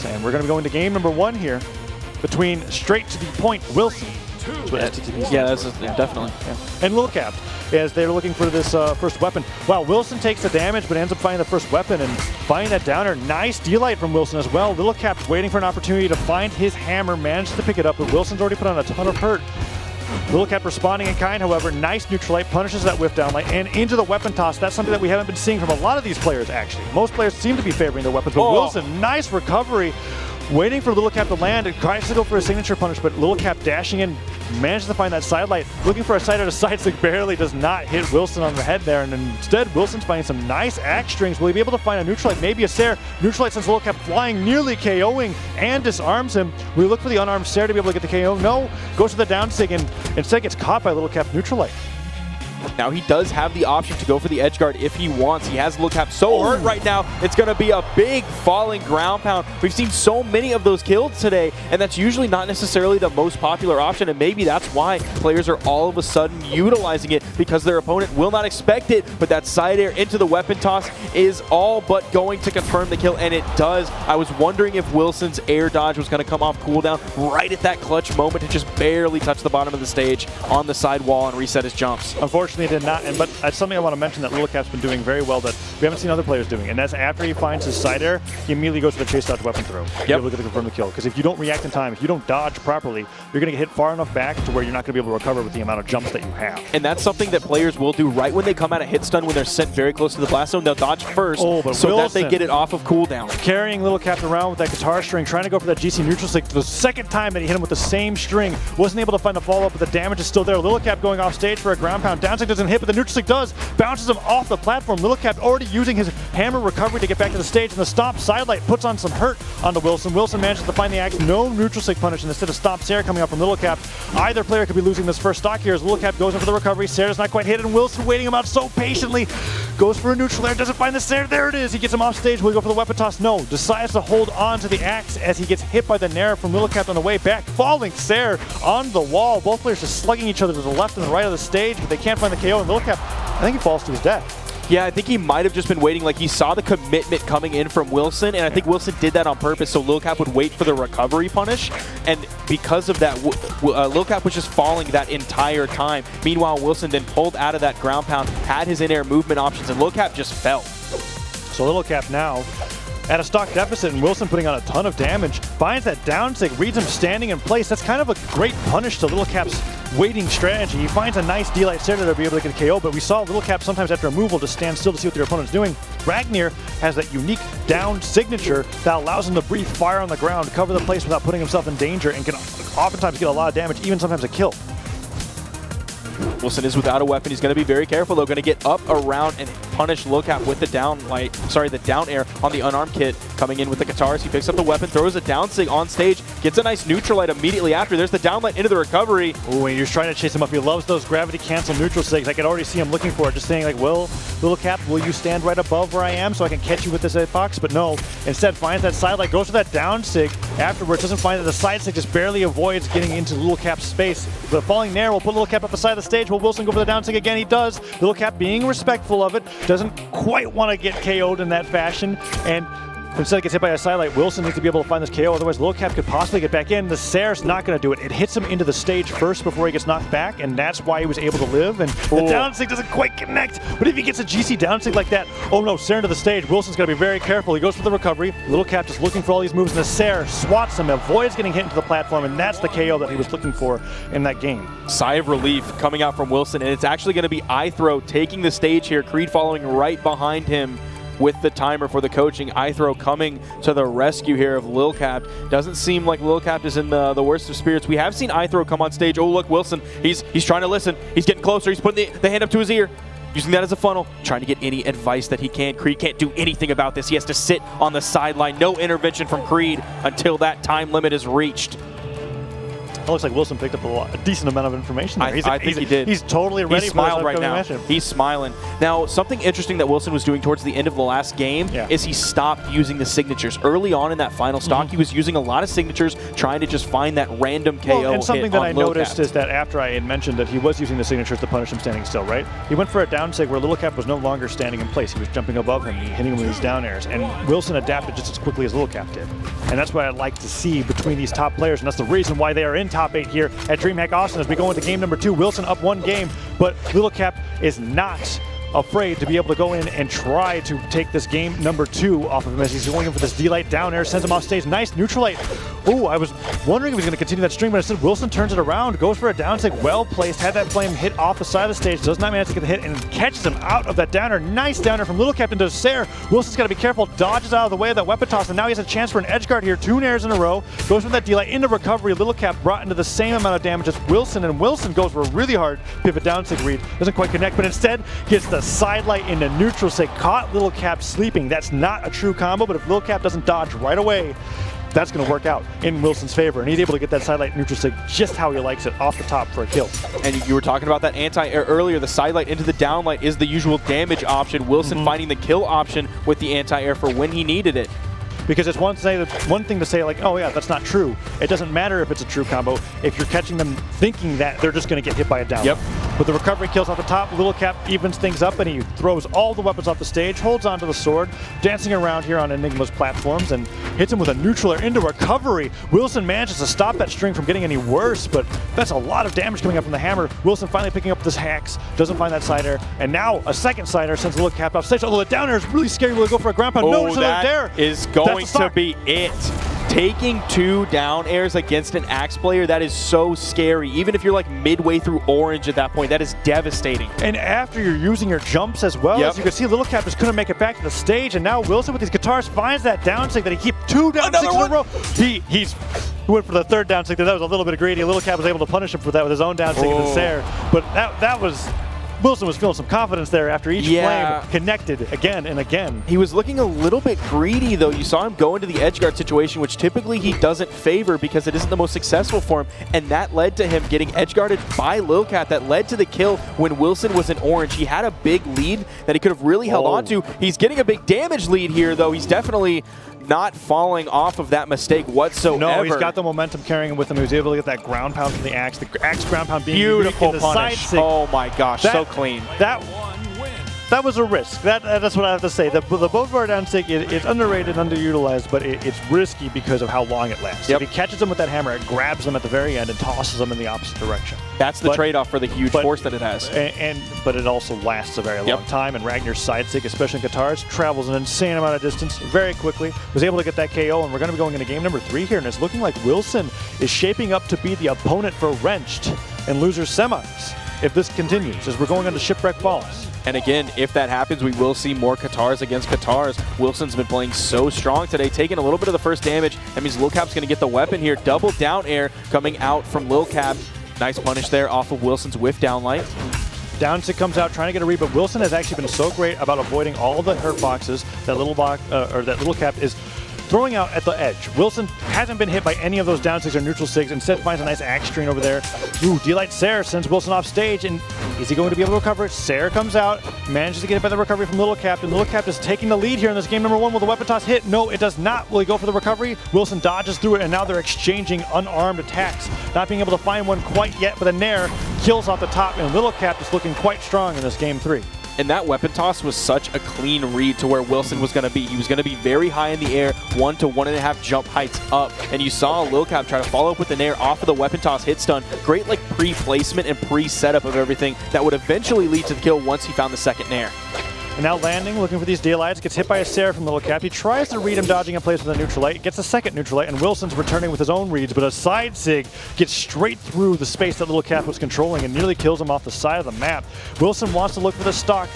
course. And we're going to be going to game number 1 here between straight to the point Wilson. Yeah, that's definitely. Yeah. And Lil Cap, as they're looking for this first weapon. Wow, Wilson takes the damage, but ends up finding the first weapon and finding that downer. Nice D-Light from Wilson as well. Lil Cap's waiting for an opportunity to find his hammer, manages to pick it up, but Wilson's already put on a ton of hurt. Lil Cap responding in kind, however, nice neutral light, punishes that whiff down light, and into the weapon toss. That's something that we haven't been seeing from a lot of these players, actually. Most players seem to be favoring their weapons, but Wilson, nice recovery. Waiting for Lil Cap to land, and tries to go for a signature punish, but Lil Cap dashing in, manages to find that side light, looking for a side out of sight, so barely does not hit Wilson on the head there, and instead Wilson's finding some nice axe strings. Will he be able to find a neutral light, maybe a Sair? Neutral light sends Lil Cap flying, nearly KOing, and disarms him. We look for the unarmed Sair to be able to get the KO. No, goes to the down sig, and instead gets caught by Lil Cap's neutral light. Now he does have the option to go for the edge guard if he wants. He has Lil Cap so hurt right now, it's going to be a big falling ground pound. We've seen so many of those kills today, and that's usually not necessarily the most popular option, and maybe that's why players are all of a sudden utilizing it, because their opponent will not expect it, but that side air into the weapon toss is all but going to confirm the kill, and it does. I was wondering if Wilson's air dodge was going to come off cooldown right at that clutch moment to just barely touch the bottom of the stage on the side wall and reset his jumps. Unfortunately, did not, but that's something I want to mention that Lil Cap's been doing very well that we haven't seen other players doing, and that's after he finds his side air, he immediately goes for the chase dodge weapon throw. Yep. Look at the confirm the kill, because if you don't react in time, if you don't dodge properly, you're going to get hit far enough back to where you're not going to be able to recover with the amount of jumps that you have. And that's something that players will do right when they come out of hit stun, when they're sent very close to the blast zone. They'll dodge first so Wilson, that they get it off of cooldown. Carrying Lil Cap around with that guitar string, trying to go for that GC neutral stick. The second time that he hit him with the same string, wasn't able to find the follow-up, but the damage is still there. Lil Cap going off stage for a ground pound. Down stick doesn't hit, but the neutral stick does. Bounces him off the platform. Lil Cap already using his hammer recovery to get back to the stage, and the stomp sidelight puts on some hurt onto Wilson. Wilson manages to find the axe. No neutral stick punish, and instead of stomp Sair coming up from Lil Cap. Either player could be losing this first stock here as Lil Cap goes in for the recovery. Sair does not quite hit it, and Wilson waiting him out so patiently. Goes for a neutral air, doesn't find the Sair. There it is. He gets him off stage. Will he go for the weapon toss? No. Decides to hold on to the axe as he gets hit by the Nair from Lil Cap on the way back. Falling Sair on the wall. Both players just slugging each other to the left and the right of the stage, but they can't find the KO, and Lil Cap, I think he falls to his death. Yeah, I think he might have just been waiting. Like, he saw the commitment coming in from Wilson, and I think Wilson did that on purpose so Lil Cap would wait for the recovery punish. And because of that, Lil Cap was just falling that entire time. Meanwhile, Wilson then pulled out of that ground pound, had his in-air movement options, and Lil Cap just fell. So Lil Cap now at a stock deficit, and Wilson putting on a ton of damage. Finds that down sig, reads him standing in place. That's kind of a great punish to Lil Cap's waiting strategy. He finds a nice D-Light Sair to be able to get a KO, but we saw Lil Cap sometimes after a move will just stand still to see what their opponent's doing. Ragnir has that unique down signature that allows him to breathe fire on the ground, cover the place without putting himself in danger, and can oftentimes get a lot of damage, even sometimes a kill. Wilson is without a weapon. He's going to be very careful, though. Going to get up, around, and punish Lil Cap with the the down air on the unarmed kit. Coming in with the guitars, he picks up the weapon, throws a down sig on stage, gets a nice neutral light immediately after. There's the down light into the recovery. Oh, and you're trying to chase him up. He loves those gravity cancel neutral sigs. I could already see him looking for it, just saying like, "Well, Lil Cap, will you stand right above where I am so I can catch you with this hitbox?" But no, instead finds that side light, goes for that down sig. Afterwards, doesn't find that the side sig just barely avoids getting into Lil Cap's space. The falling Nair will put Lil Cap up the side of the stage. Will Wilson go for the down sig again? He does. Lil Cap being respectful of it, doesn't quite want to get KO'd in that fashion, and instead gets hit by a sidelight. Wilson needs to be able to find this KO, otherwise Lil Cap could possibly get back in. The Sair's not going to do it. It hits him into the stage first before he gets knocked back, and that's why he was able to live. And the down sig doesn't quite connect, but if he gets a GC down sig like that, oh no, Sair into the stage. Wilson's got to be very careful. He goes for the recovery. Lil Cap just looking for all these moves, and the Sair swats him, avoids getting hit into the platform, and that's the KO that he was looking for in that game. Sigh of relief coming out from Wilson, and it's actually going to be iThrow taking the stage here. Creed following right behind him with the timer for the coaching. iThrow coming to the rescue here of Lil Cap. Doesn't seem like Lil Cap is in the worst of spirits. We have seen iThrow come on stage. Oh, look, Wilson. He's trying to listen. He's getting closer. He's putting the hand up to his ear, using that as a funnel, trying to get any advice that he can. Creed can't do anything about this. He has to sit on the sideline. No intervention from Creed until that time limit is reached. looks like Wilson picked up a decent amount of information there. I think he did. He's totally ready He's for this smiling right now. matchup. He's smiling. Now, something interesting that Wilson was doing towards the end of the last game is he stopped using the signatures. Early on in that final stock, he was using a lot of signatures, trying to just find that random KO well, and something hit that on I noticed is that after I had mentioned that he was using the signatures to punish him standing still, right? He went for a down sig where Little Cap was no longer standing in place. He was jumping above him, hitting him with his down airs, and Wilson adapted just as quickly as Little Cap did. And that's what I'd like to see between these top players, and that's the reason why they are in top 8 here at Dreamhack Austin as we go into game number 2. Wilson up 1 game, but Little Cap is not afraid to be able to go in and try to take this game number 2 off of him as he's going in for this D-Light down air, sends him off stage. Nice neutral light. Ooh, I was wondering if he was going to continue that string, but instead Wilson turns it around, goes for a down stick, well placed, had that flame hit off the side of the stage, does not manage to get the hit, and catches him out of that downer. Nice downer from Little Cap into Sair. Wilson's got to be careful, dodges out of the way of that weapon toss, and now he has a chance for an edge guard here. 2 nairs in a row, goes from that D-Light into recovery. Little Cap brought into the same amount of damage as Wilson, and Wilson goes for a really hard pivot down stick read. Doesn't quite connect, but instead gets the side light in the neutral sig, caught Little Cap sleeping. That's not a true combo, but if Little Cap doesn't dodge right away, that's going to work out in Wilson's favor, and he's able to get that sidelight neutral sig just how he likes it, off the top for a kill. And you were talking about that anti-air earlier. The sidelight into the downlight is the usual damage option. Wilson finding the kill option with the anti-air for when he needed it. Because it's one thing to say like, oh yeah, that's not true. It doesn't matter if it's a true combo if you're catching them thinking that they're just going to get hit by a down. Yep. With the recovery kills off the top, Little Cap evens things up and he throws all the weapons off the stage, holds onto the sword, dancing around here on Enigma's platforms and hits him with a neutral air into recovery. Wilson manages to stop that string from getting any worse, but that's a lot of damage coming up from the hammer. Wilson finally picking up this hacks, doesn't find that side air, and now a second side air sends Little Cap off stage. Although the down air is really scary. Will he go for a ground pound? No, that is going to be it. Taking 2 down airs against an Axe player, that is so scary. Even if you're like midway through orange at that point, that is devastating. And after you're using your jumps as well, as you can see, Little Cap just couldn't make it back to the stage, and now Wilson with these guitars finds that down stick that he keep 2 down sticks in a row. He went for the 3rd down stick. That was a little bit greedy. Little Cap was able to punish him for that with his own down stick in the Sair. But that was... Wilson was feeling some confidence there after each flame connected again and again. He was looking a little bit greedy, though. You saw him go into the edge guard situation, which typically he doesn't favor because it isn't the most successful for him, and that led to him getting edge guarded by Lil Cat. That led to the kill when Wilson was in orange. He had a big lead that he could have really held on to. He's getting a big damage lead here, though. He's definitely not falling off of that mistake whatsoever. No, he's got the momentum carrying him with him. He was able to get that ground pound from the Axe. The Axe ground pound being beautiful the punish. Side oh my gosh, so clean. That was a risk. That's what I have to say. The boat bar down stick is underrated, underutilized, but it's risky because of how long it lasts. If he catches him with that hammer, it grabs them at the very end and tosses them in the opposite direction. That's the trade-off for the huge force that it has. But it also lasts a very long time, and Ragnar's side stick, especially in guitars, travels an insane amount of distance very quickly. Was able to get that KO, and we're going to be going into game number 3 here, and it's looking like Wilson is shaping up to be the opponent for Wrenched in losers semis if this continues, as we're going into Shipwreck Falls. And again, if that happens, we will see more Guitars against Guitars. Wilson's been playing so strong today, taking a little bit of the first damage. That means Lil Cap's going to get the weapon here. Double down air coming out from Lil Cap. Nice punish there off of Wilson's whiff down light. Down stick comes out trying to get a read, but Wilson has actually been so great about avoiding all the hurt boxes that Little Cap is throwing out at the edge. Wilson hasn't been hit by any of those down sigs or neutral sigs. Instead finds a nice axe string over there. Ooh, D-Light Sair sends Wilson off stage, and is he going to be able to recover it? Sair comes out, manages to get it by the recovery from Little Cap, and Little Cap is taking the lead here in this game number 1. Will the weapon toss hit? No, it does not. Will he go for the recovery? Wilson dodges through it, and now they're exchanging unarmed attacks. Not being able to find one quite yet, but a nair kills off the top, and Little Cap is looking quite strong in this game 3. And that weapon toss was such a clean read to where Wilson was going to be. He was going to be very high in the air, 1 to 1.5 jump heights up. And you saw Lil Cap try to follow up with an air off of the weapon toss hit stun. Great like pre-placement and pre-setup of everything that would eventually lead to the kill once he found the second nair. And now landing, looking for these D-Lights, gets hit by a Sair from Little Cap. He tries to read him dodging in place with a neutral light, gets a second neutral light, and Wilson's returning with his own reads, but a side sig gets straight through the space that Little Cap was controlling and nearly kills him off the side of the map. Wilson wants to look for the stock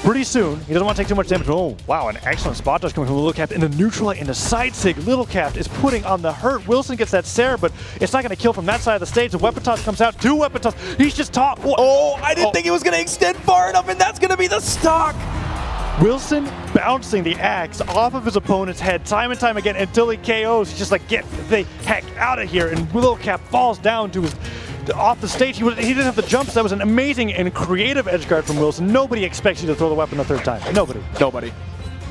pretty soon. He doesn't want to take too much damage. Oh, wow, an excellent spot dodge coming from Little Cap in the neutral light, and the side sig Little Cap is putting on the hurt. Wilson gets that Sair, but it's not going to kill from that side of the stage. The weapon toss comes out, 2 weapon toss. He's just taught. Oh, I didn't think he was going to extend far enough, and that's going to be the stock. Wilson bouncing the axe off of his opponent's head time and time again until he KOs. He's just like, get the heck out of here. And Lil Cap falls down to his off the stage. He didn't have the jumps. That was an amazing and creative edge guard from Wilson. Nobody expects you to throw the weapon a third time. Nobody. Nobody.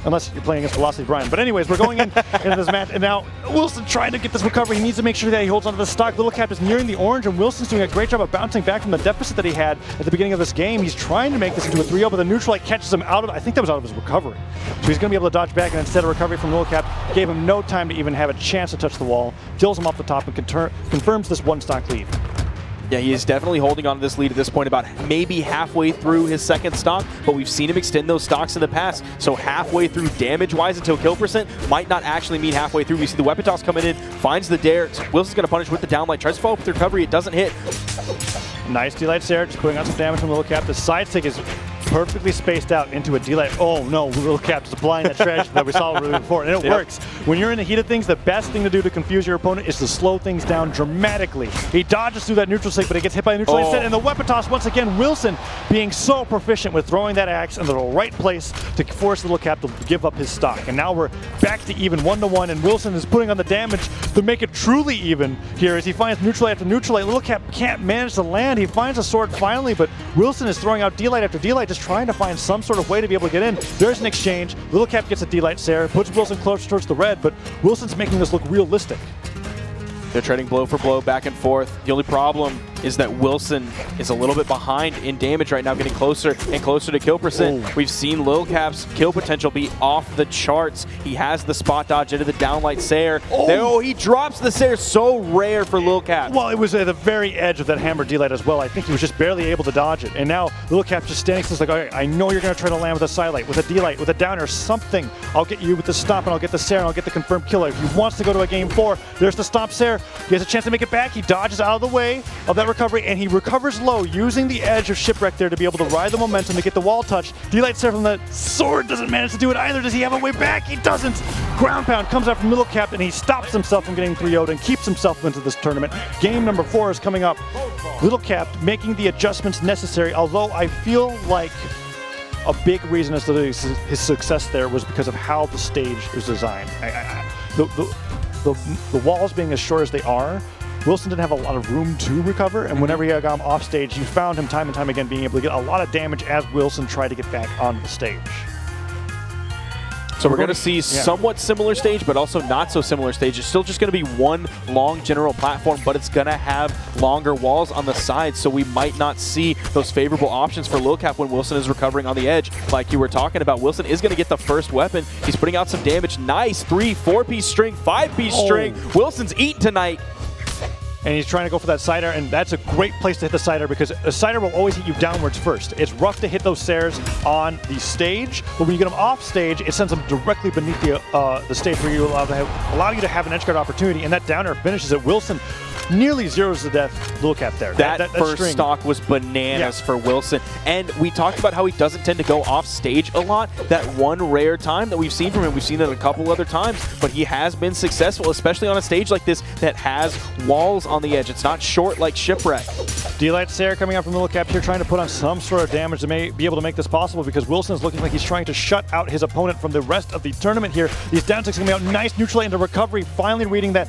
Unless you're playing against Velocity Brian. But anyways, we're going into this match, and now Wilson trying to get this recovery. He needs to make sure that he holds onto the stock. Little Cap is nearing the orange, and Wilson's doing a great job of bouncing back from the deficit that he had at the beginning of this game. He's trying to make this into a 3-0, but the neutral light catches him out of, I think that was out of his recovery. So he's going to be able to dodge back, and instead of recovery from Little Cap, gave him no time to even have a chance to touch the wall, kills him off the top, and confirms this one stock lead. Yeah, he is definitely holding on to this lead at this point, about maybe halfway through his second stock, but we've seen him extend those stocks in the past. So halfway through damage-wise until kill percent might not actually mean halfway through. We see the weapon toss coming in, finds the dare. Wilson's going to punish with the downlight, tries to follow up with the recovery. It doesn't hit. Nice D-Light Sarah, just putting on some damage from Little Cap. The side stick is perfectly spaced out into a D-Light. Oh no, Little Cap is applying that strategy that we saw really before, and it works. When you're in the heat of things, the best thing to do to confuse your opponent is to slow things down dramatically. He dodges through that neutral stick, but he gets hit by a neutral instead, and the weapon toss once again. Wilson being so proficient with throwing that axe into the right place to force Little Cap to give up his stock. And now we're back to even 1-1, and Wilson is putting on the damage to make it truly even here as he finds neutral light after neutral light. Little Cap can't manage to land. He finds a sword finally, but Wilson is throwing out D-Light after D-Light, just trying to find some sort of way to be able to get in. There's an exchange. Little Cap gets a D-Light Sarah, puts Wilson closer towards the red, but Wilson's making this look realistic. They're trading blow for blow back and forth. The only problem is that Wilson is a little bit behind in damage right now, getting closer and closer to kill percent. Oh. We've seen Lil Cap's kill potential be off the charts. He has the spot dodge into the downlight Sayer. Oh, he drops the Sayer. So rare for Lil Cap. Well, it was at the very edge of that hammer D-Light as well. I think he was just barely able to dodge it. And now Lil Cap just standing still, like, all right, I know you're going to try to land with a sidelight, with a D-Light, with a downer, something. I'll get you with the stomp, and I'll get the Sayer, and I'll get the confirmed killer. If he wants to go to a game 4, there's the stomp Sayer. He has a chance to make it back. He dodges out of the way of that recovery, and he recovers low, using the edge of Shipwreck there to be able to ride the momentum to get the wall touch. D-Light Sayer from the sword doesn't manage to do it either. Does he have a way back? He doesn't. Ground pound comes out from Little Cap, and he stops himself from getting 3-0'd and keeps himself into this tournament. Game number 4 is coming up. Little Cap making the adjustments necessary, although I feel like a big reason as to his success there was because of how the stage is designed. The walls being as short as they are, Wilson didn't have a lot of room to recover, and whenever he got him off stage, you found him time and time again being able to get a lot of damage as Wilson tried to get back on the stage. So we're going to see somewhat similar stage, but also not so similar stage. It's still just going to be one long general platform, but it's going to have longer walls on the sides, so we might not see those favorable options for Lil Cap when Wilson is recovering on the edge. Like you were talking about, Wilson is going to get the first weapon. He's putting out some damage. Nice 3, 4-piece string, 5-piece string. Wilson's eating tonight. And he's trying to go for that sider, and that's a great place to hit the sider because a sider will always hit you downwards first. It's rough to hit those Sayers on the stage, but when you get them off stage, it sends them directly beneath the stage where you allow you to have an edge guard opportunity, and that downer finishes it. Wilson nearly zeros to death Lil Cap there. That first stock was bananas for Wilson. And we talked about how he doesn't tend to go off stage a lot. That one rare time that we've seen from him, we've seen it a couple other times, but he has been successful, especially on a stage like this that has walls on the edge. It's not short like Shipwreck. D-Light Sayer coming out from Lil Cap here, trying to put on some sort of damage to be able to make this possible because Wilson is looking like he's trying to shut out his opponent from the rest of the tournament here. These down ticks coming out, nice neutral into recovery, finally reading that.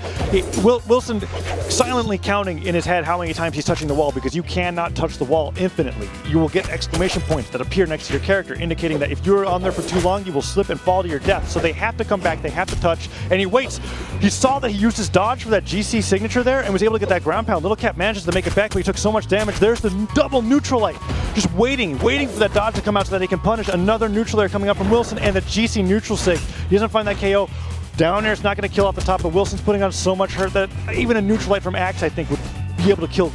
Wilson silently counting in his head how many times he's touching the wall because you cannot touch the wall infinitely. You will get exclamation points that appear next to your character, indicating that if you're on there for too long, you will slip and fall to your death. So they have to come back, they have to touch, and he waits. He saw that he used his dodge for that GC signature there and was able to get that ground pound. Little Cap manages to make it back, but he took so much damage. There's the double neutral light. Just waiting for that dodge to come out so that he can punish another neutral layer coming up from Wilson, and the GC neutral sig. He doesn't find that KO. Down there, it's not going to kill off the top, but Wilson's putting on so much hurt that even a neutral light from Axe, I think, would be able to kill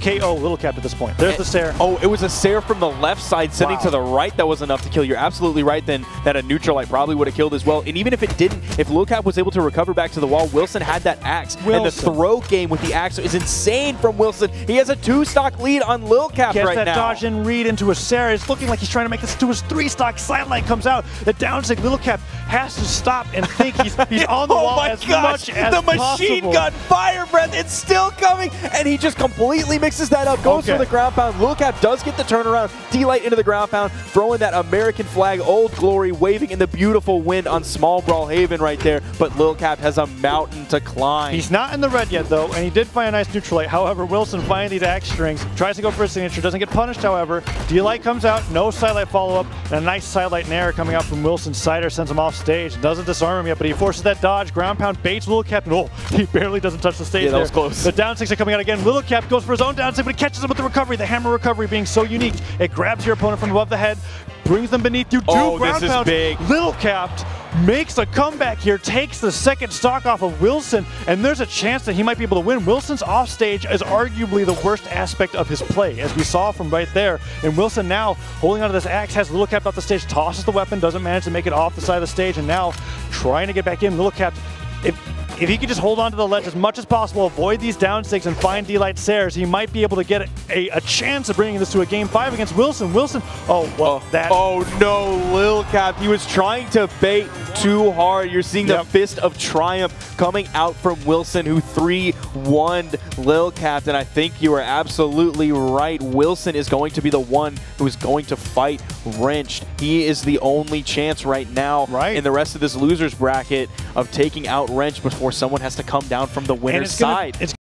KO Little Cap at this point. There's the Sayer. Oh, it was a Sayer from the left side sending to the right that was enough to kill. You're absolutely right then that a neutral light probably would have killed as well. And even if it didn't, if Lil Cap was able to recover back to the wall, Wilson had that Axe. And the throw game with the Axe is insane from Wilson. He has a 2-stock lead on Lil Cap right now. Gets that dodge and read into a Sayer. It's looking like he's trying to make this to his 3-stock. Sidelight comes out. The down stick, Lil Cap has to stop and think he's on the wall as much as possible. The machine gun fire breath, it's still coming, and he just completely mixes that up, goes for the ground pound. Lil Cap does get the turnaround, D-Light into the ground pound, throwing that American flag, Old Glory, waving in the beautiful wind on small Brawlhaven right there, but Lil Cap has a mountain to climb. He's not in the red yet, though, and he did find a nice neutral light. However, Wilson finding these axe strings, tries to go for his signature, doesn't get punished, however. D-Light comes out, no sidelight follow-up, and a nice sidelight nair coming out from Wilson. Cider sends him off stage, doesn't disarm him yet, but he forces that dodge. Ground pound baits Lil Cap, and he barely doesn't touch the stage there. That was close. The down six are coming out again. Lil Cap goes for his own down six, but he catches him with the recovery. The hammer recovery being so unique. It grabs your opponent from above the head, brings them beneath you. This is big. Lil Cap makes a comeback here, takes the second stock off of Wilson, and there's a chance that he might be able to win. Wilson's offstage is arguably the worst aspect of his play, as we saw from right there. And Wilson now, holding onto this axe, has Lil Cap off the stage, tosses the weapon, doesn't manage to make it off the side of the stage, and now trying to get back in. Lil Cap, if he could just hold on to the ledge as much as possible, avoid these down sticks, and find D-Light Sares, he might be able to get a chance of bringing this to a game 5 against Wilson. Wilson, oh no, Lil Cap, he was trying to bait too hard. You're seeing the fist of triumph coming out from Wilson, who 3-1'd Lil Cap, and I think you are absolutely right. Wilson is going to be the one who is going to fight Wrenched. He is the only chance right now in the rest of this loser's bracket of taking out Wrenched before someone has to come down from the winner's side.